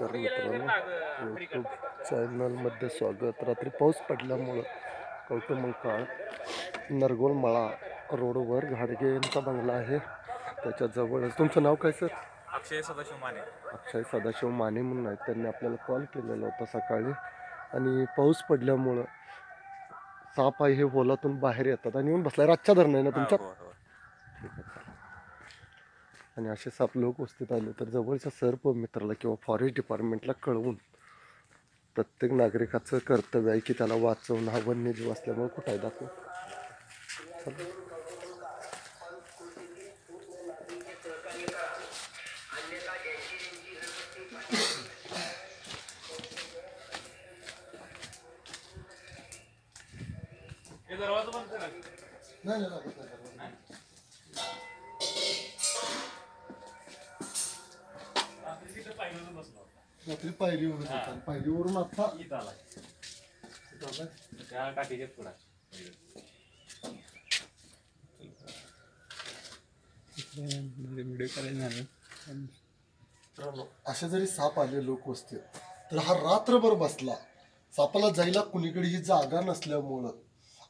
नमस्कार मित्रांनो, यूट्यूब चॅनलमध्ये स्वागत. रात्री पाऊस पडल्यामुळं कवठेमंकाळ नरगोल मळा रोडवर घाडगे यांचा बंगला आहे, त्याच्याजवळच. तुमचं नाव काय सर? अक्षय सदाशिव माने. अक्षय सदाशिव माने म्हणून आहेत. त्यांनी आपल्याला कॉल केलेला होता सकाळी, आणि पाऊस पडल्यामुळं साप आहे हे होलातून बाहेर येतात आणि येऊन बसलाय. रातच्या धरण आहे ना तुमच्या? ठीक आहे, चला. आणि असे साप लोक वस्तीत आले तर जवळच्या सर्प मित्राला किंवा फॉरेस्ट डिपार्टमेंटला कळवून, प्रत्येक नागरिकाचं कर्तव्य आहे की त्याला वाचवणं. हा वन्यजीव असल्यामुळे कुठं आहे दाखव. रात्री पायरीवर होता, पायरीवरून आता असे जरी साप आले लोक वस्तीत तर हा रात्रभर बसला. सापाला जायला कुणीकडे ही जागा नसल्यामुळं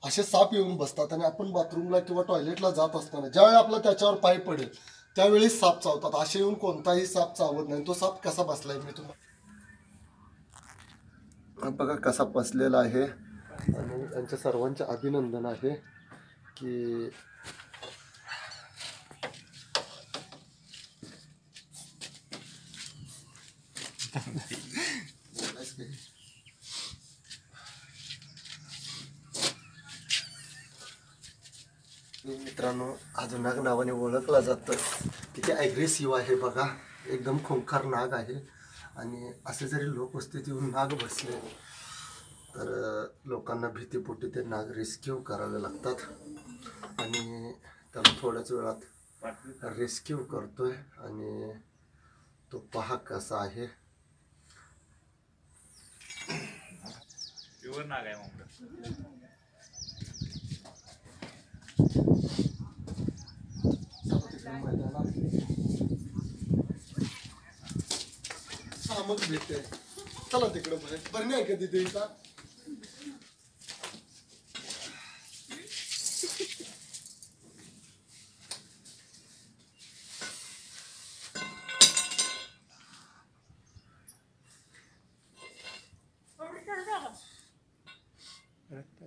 असे साप येऊन बसतात. आणि आपण बाथरूमला किंवा टॉयलेटला जात असताना ज्यावेळी आपला त्याच्यावर पाय पडेल त्यावेळी साप चावतात. असे येऊन कोणताही साप चावत नाही. तो साप कसा बसलाय मी तुम्हाला बघा, कसा बसलेला आहे. आणि त्यांच्या सर्वांचे अभिनंदन आहे की मित्रांनो, हा जो नाग नावाने ओळखला जातं किती ॲग्रेसिव्ह आहे बघा. एकदम खुंखार नाग आहे. आणि असे जरी लोक वस्तीत येऊन नाग बसले तर लोकांना भीतीपोटी ते नाग रेस्क्यू करावे लागतात. आणि त्याला थोड्याच वेळात रेस्क्यू करतोय. आणि तो पहा कसा आहे. नाग आहे मग भेटते. चला तिकडे बरं नाही का तिथे इथं.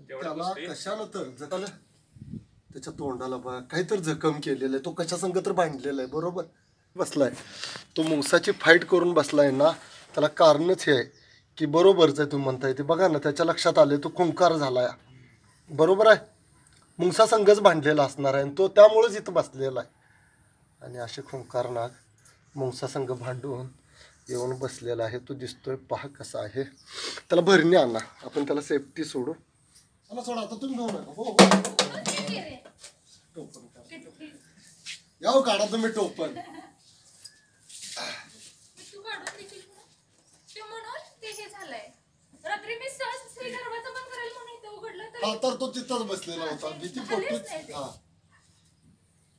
त्याला कशाला तर जगाला त्याच्या तोंडाला बघा काहीतरी जखम केलेलं आहे. तो कशा संग तर बांधलेला आहे. बरोबर बसलाय तो मुंगसाची फाईट करून बसलाय ना. त्याला कारणच हे आहे की बरोबरच आहे तुम्ही म्हणताय ते. बघा ना, त्याच्या लक्षात आले तो खुंकार झालाय. बरोबर आहे, मुंगसा संघच बांधलेला असणार आहे आणि तो त्यामुळेच इथं बसलेला आहे. आणि असे खुंकार नाग मुंगसा संघ भांडून येऊन बसलेला आहे. तो दिसतोय पहा कसा आहे. त्याला भरणी आणा, आपण त्याला सेफ्टी सोडू. मला सोडा आता तुम्ही घेऊ नका. हो टोपण याव काढा तुम्ही टोपण. हा तर तो तिथंच बसलेला होता. भीती पोटीच. हा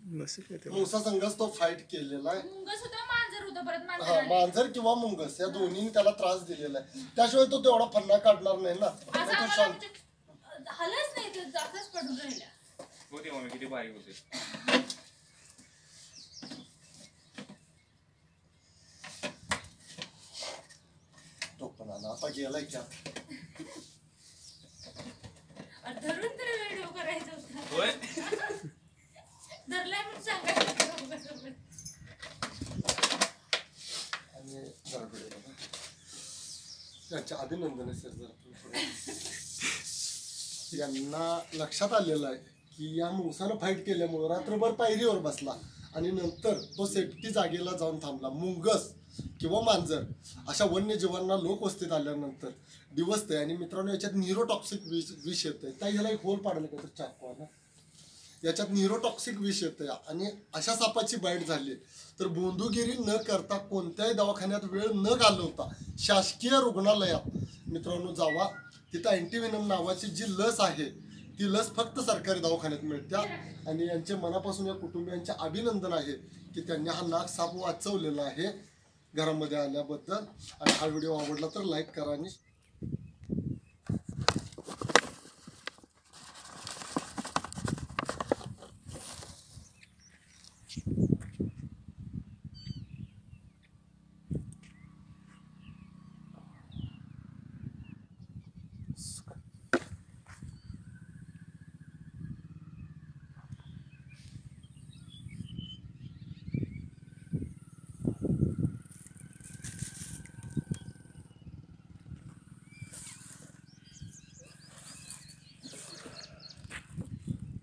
मुंगसा संघच तो फाईट केलेला आहे. हा, मांजर किंवा मुंगस या दोन्ही त्याला त्रास दिलेला आहे. त्याशिवाय तो तेवढा फन्ना काढणार नाही ना. तो शांत किती भारी होते. टोपण आला आता गेलाय की धरून तर व्हिडिओ करायचा होता. धरलाय म्हणून सांगायचं. आणि त्याच्या अभिनंदन सर. यांना लक्षात आलेलं आहे की या मुंगसानं फाईट केल्यामुळे रात्रभर पायरीवर बसला आणि नंतर तो सेफ्टी जागेला जाऊन थांबला. मुंगस किंवा मांजर अशा वन्यजीवांना लोक वस्तीत आल्यानंतर दिवसते. आणि मित्रांनो, याच्यात न्यूरोटॉक्सिक विष येतंय. त्या ह्याला एक होल पाडलं का तर चाकूला, याच्यात न्यूरोटॉक्सिक विष येतंय. आणि अशा सापाची बाईट झाली तर बोंधुगिरी न करता कोणत्याही दवाखान्यात वेळ न घालवता शासकीय रुग्णालयात मित्रांनो जावा. तिथं अँटीव्हेनम नावाची जी लस आहे ती लस फक्त सरकारी दवाखान्यात मिळत्या. आणि यांचे मनापासून या कुटुंबियांचे अभिनंदन आहे की त्यांनी हा नाग साप वाचवलेला आहे. घरामध्ये आल्याबद्दल. आणि हा व्हिडिओ आवडला तर लाईक करा आणि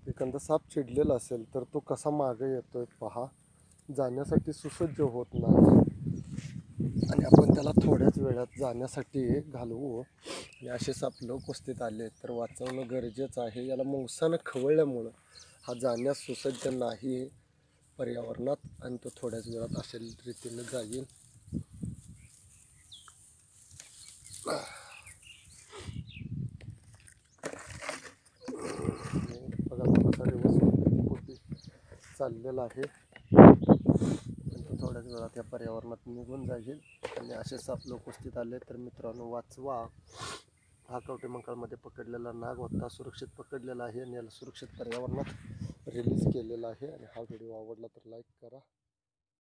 एखादा साप चिडलेला असेल तर तो कसा मागे येतोय पहा. जाण्यासाठी सुसज्ज होत नाही आणि आपण त्याला थोड्याच वेळात जाण्यासाठी घालवू. आणि असे साप लोक वस्तीत आले तर वाचवणं गरजेचं आहे. याला मुंगसानं खवळल्यामुळं हा जाण्यास सुसज्ज नाही पर्यावरणात आणि तो थोड्याच वेळात अशा रीतीने जाईल. बघा थोडासा व्यवस्थित चाललेला आहे आणि तो थोड्याच वेळात या पर्यावरणात निघून जाईल. आणि असे साप लोक उपस्थित आले तर मित्रांनो वाचवा. हा कवटेमंकाळमध्ये पकडलेला नाग होता, सुरक्षित पकडलेला आहे आणि याला सुरक्षित पर्यावरणात रिलीज केलेला आहे. आणि हा व्हिडिओ आवडला तर लाईक करा.